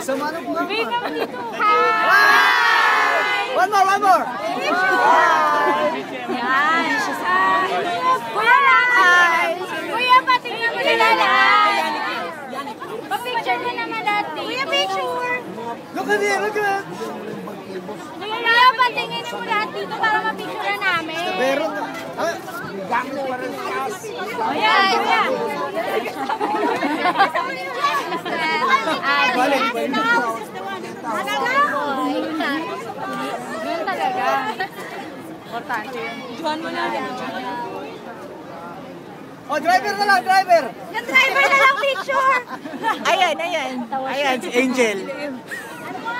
Sama na po. Wait naman dito. Hi! One more. Yan. Kuya Lalay. Kuya, patingin mo na Lalay. Pa-picture ka naman natin. Kuya, picture. Look at it. Kuya, patingin mo lahat dito para ma-picture namin. Pero, Ayan. balik. Yun talaga. Importante yun. Juan mo na rin. Oh, driver na lang, driver. Yung driver na lang picture. Ayan, si Angel.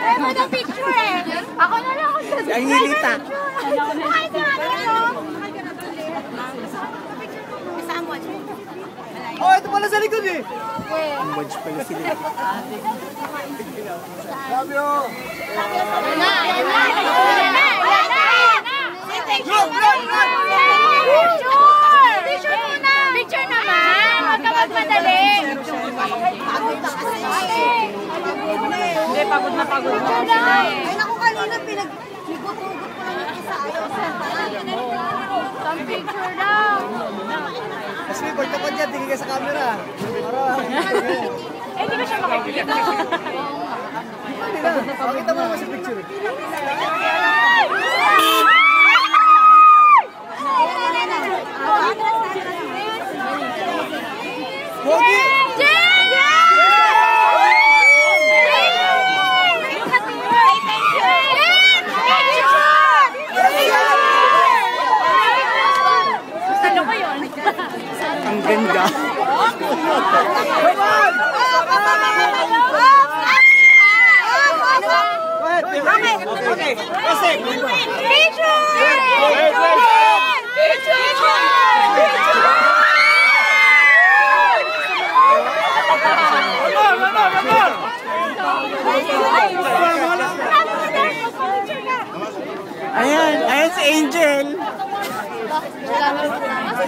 Ay, mo na picture eh. Ako na lang. Si Angelita. Ay, si Angelita. Oh, ito pala sa likod eh. Watch pala sila. Love you. Picture muna. Picture naman. Huwag ka magmadali. Hindi, pagod na sila eh. Ay, naku, kanina pinag-hugot-hugot ko lang ito sa ayaw. Some picture daw. Kasi pagkapag niya, tingin ka sa camera. Eh, di ba siya makikita? Hindi na. Pakita mo naman sa picture. Pogi! Ang ganda. Okay. Ayan si Angel.